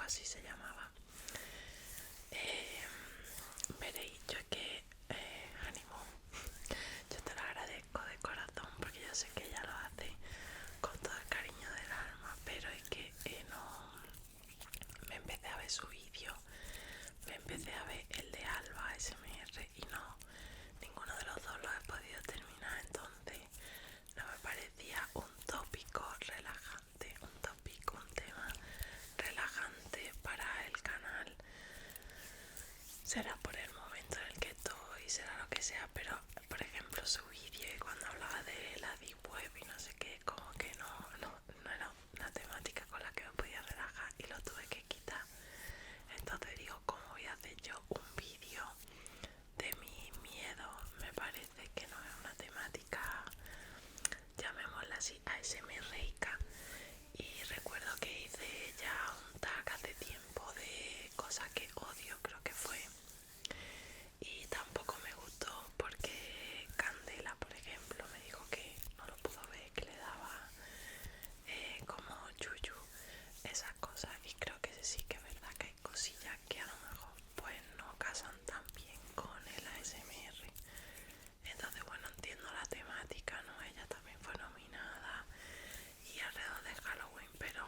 así se llamaba. Veréis, yo es que ánimo, yo te lo agradezco de corazón porque yo sé que ella lo hace con todo el cariño del alma, pero es que no, me empecé a ver su vídeo, me empecé a ver el de Alba SMR y no, ninguno de los dos lo he podido terminar, entonces no me parecía un tópico relajante, un tema relajante para el canal. Será por el momento en el que estoy, será lo que sea, pero por ejemplo su vídeo y cuando hablaba de la deep web y no sé qué, como que no era una temática con la que me podía relajar y lo tuve que quitar. Entonces digo, ¿cómo voy a hacer yo un vídeo de mi miedo? Me parece que no es una temática, llamémosla así, ASMR-ica. Y recuerdo que hice ya un tag hace tiempo de cosas que odio, creo que fue, y tampoco me gustó porque Candela, por ejemplo, me dijo que no lo pudo ver, que le daba como yuyu, esas cosas, y creo que sí que es verdad que hay cosillas que a lo mejor pues no casan tan bien con el ASMR. Entonces bueno, entiendo la temática, ¿no? Ella también fue nominada y alrededor de Halloween, pero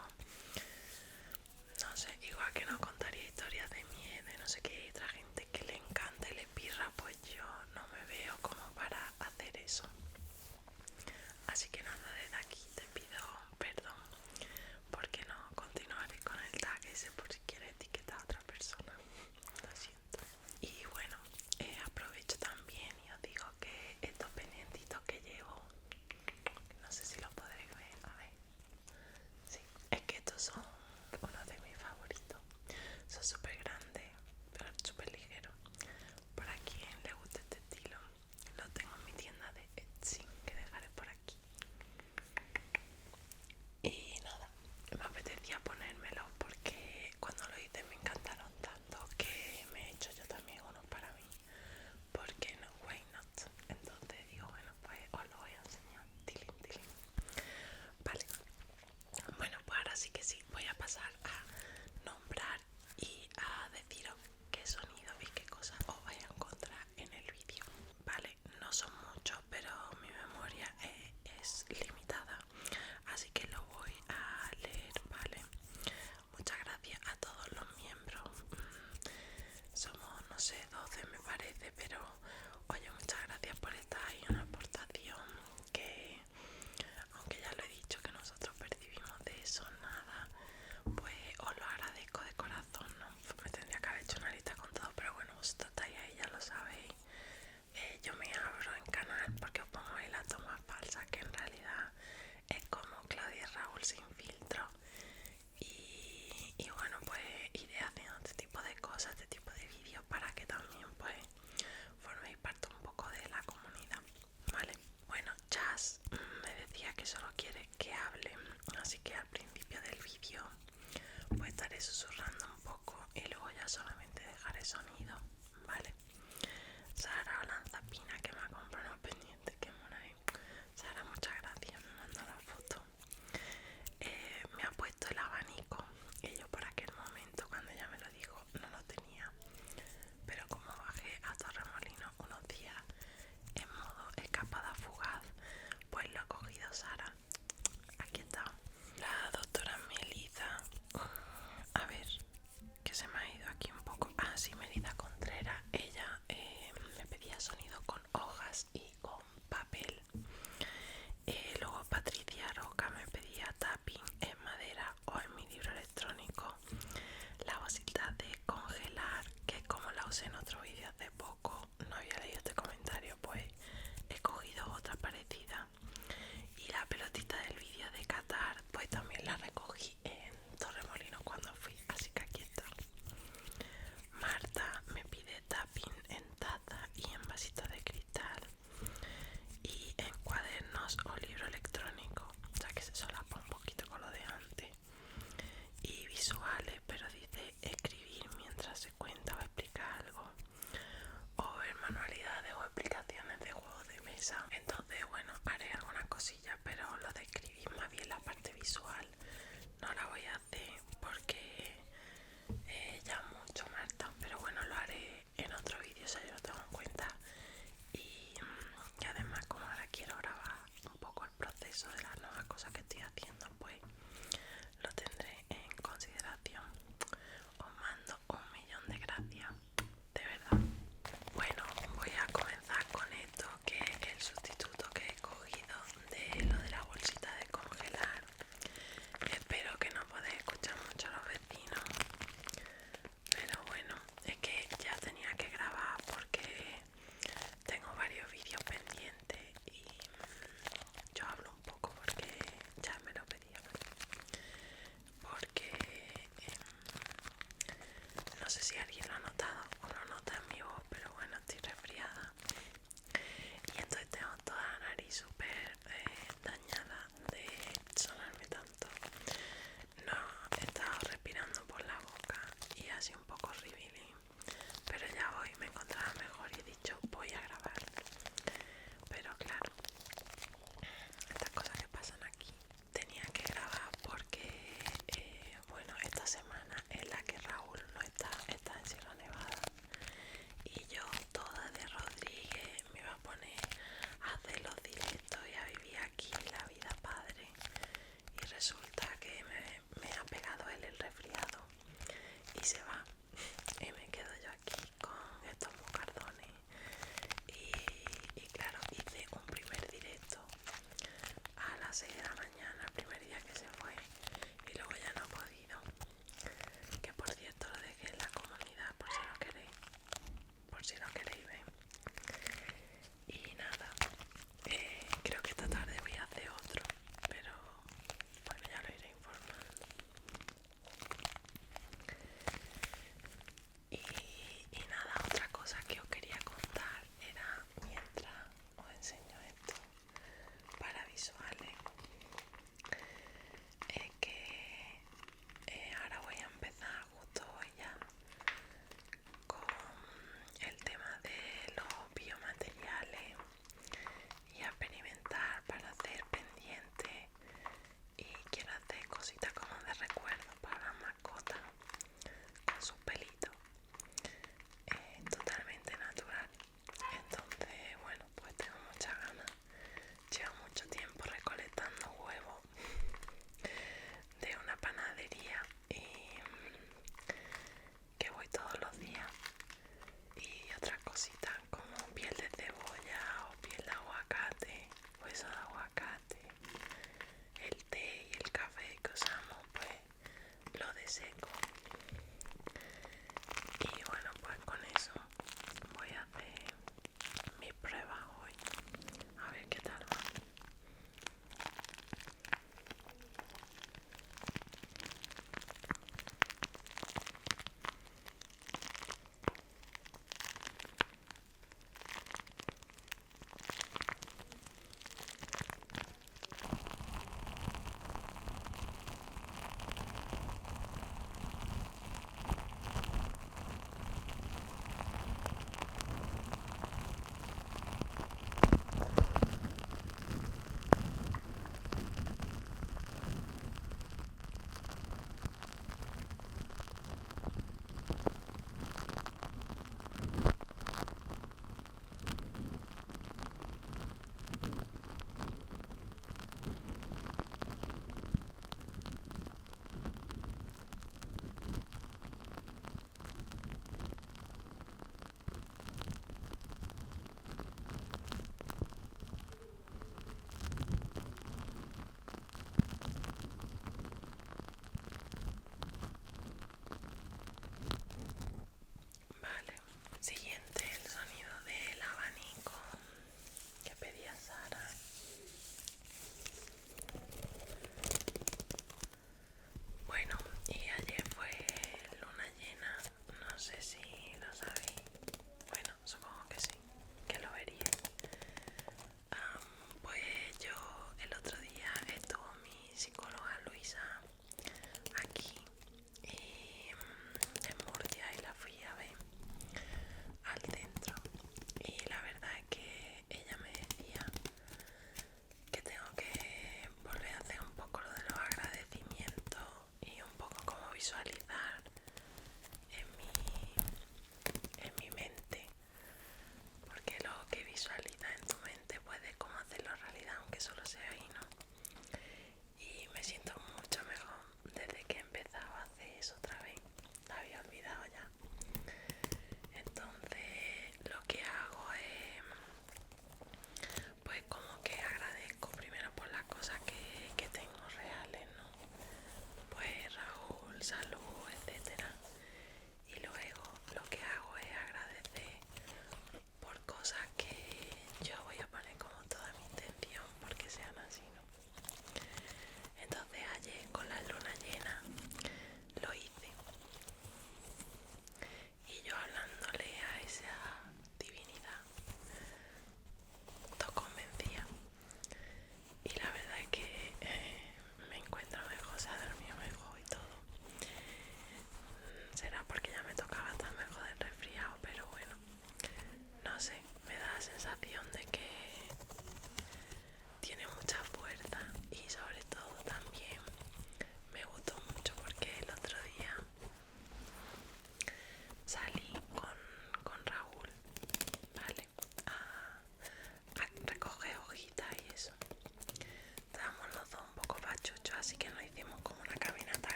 no sé, igual que no contaría historias de miedo, no sé qué, hay otra gente que le encanta y le pirra, pues yo no me veo como para hacer eso. Así que nada, desde aquí te pido perdón porque no continuaré con el tag ese por si quieres etiquetar a otra persona. Lo siento. Y bueno, aprovecho también y os digo que estos pendientitos que llevo, no sé si lo podréis ver, a ver. Sí, es que estos son uno de mis favoritos. Son súper grandes, pero súper ligeros. Para quien le guste este estilo, lo tengo en mi tienda de Etsy, que dejaré por aquí. Y nada, me apetecía ponérmelo porque cuando lo hice me encantaron tanto que me he hecho yo también uno para mí. ¿Por qué no? Why not? Entonces digo, bueno, pues os lo voy a enseñar. Tilín, tilín. Vale. Bueno, pues ahora sí que sí, voy a pasar a nombrar y a deciros qué sonido y qué cosas os vais a encontrar en el vídeo. Vale, no son muchos, pero mi memoria es limitada, así que lo voy a leer, ¿vale? Muchas gracias a todos los miembros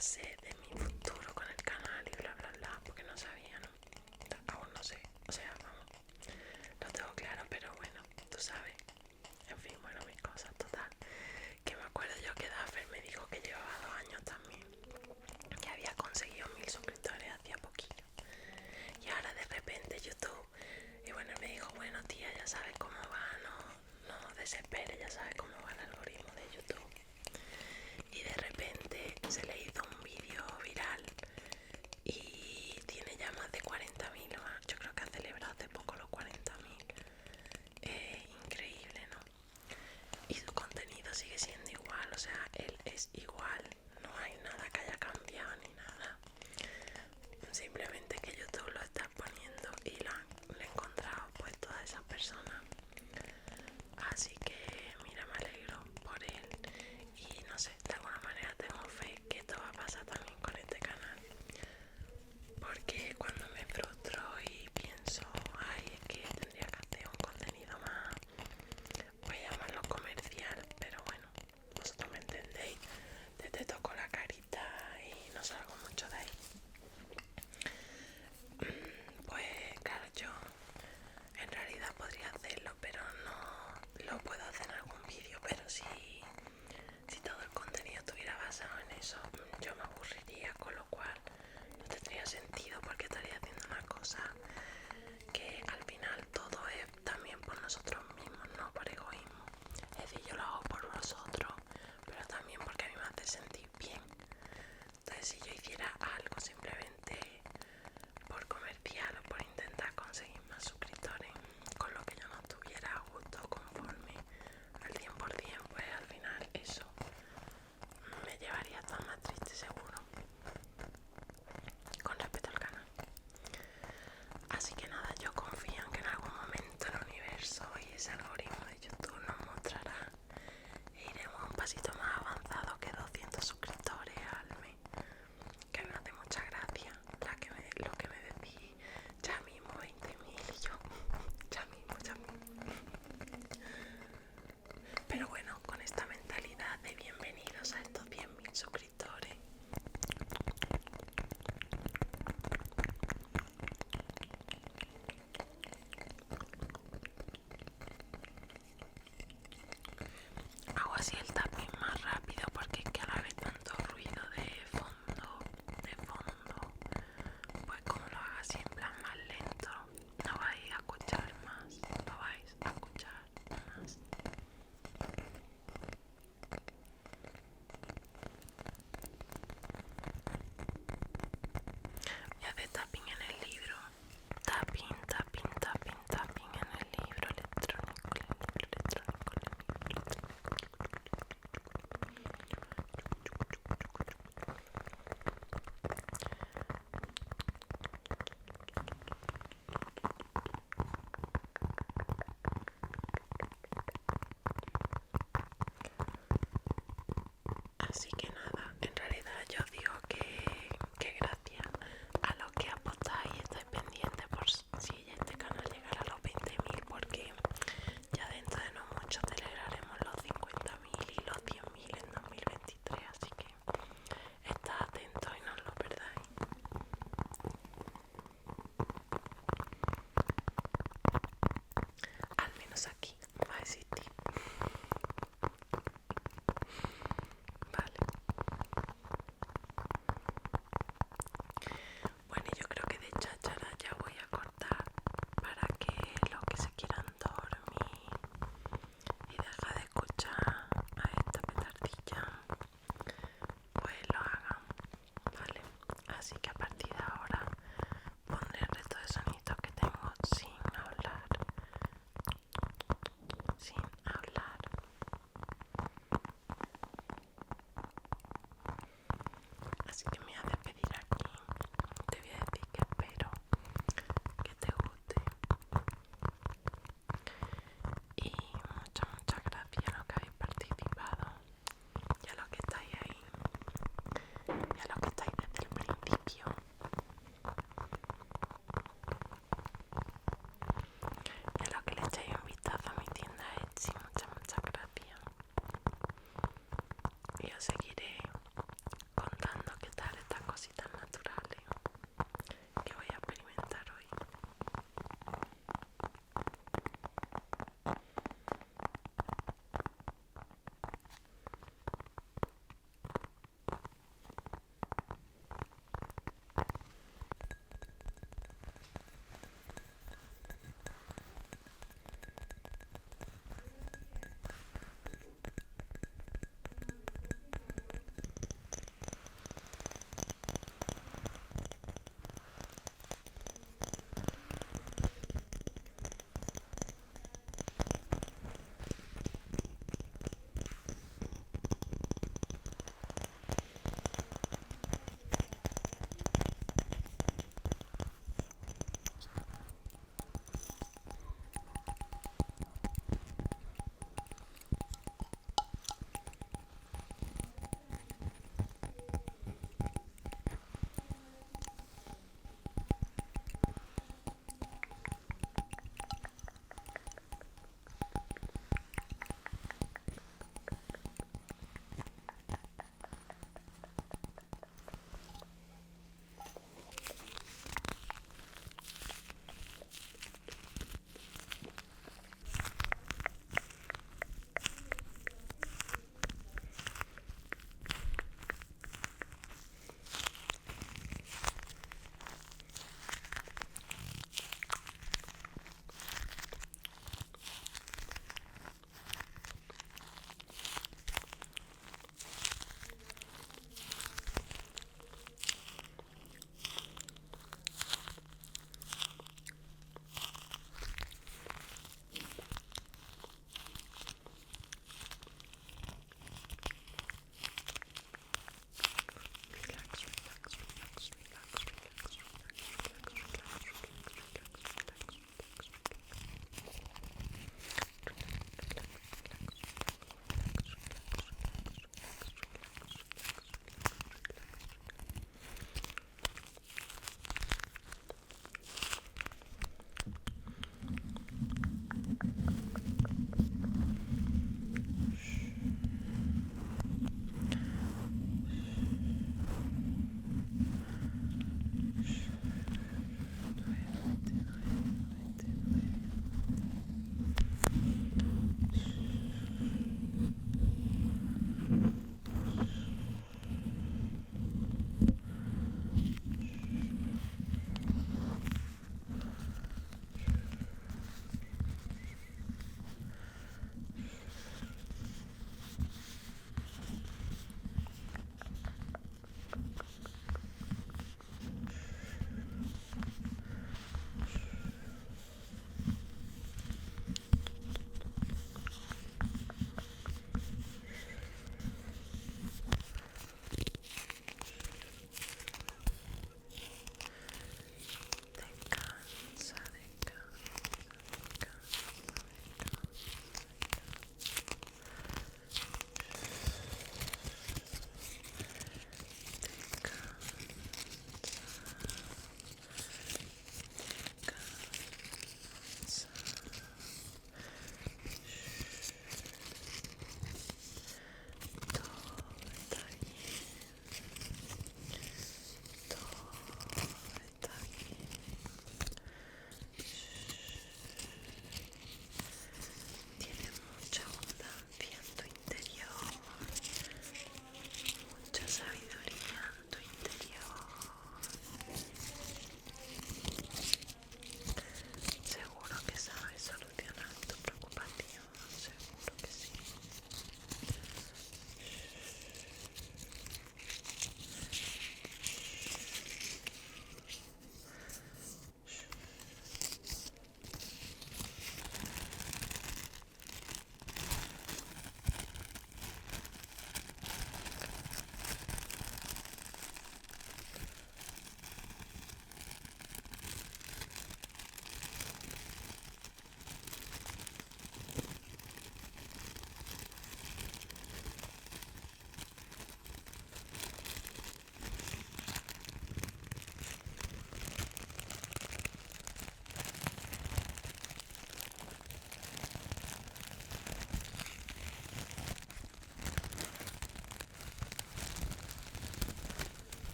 base de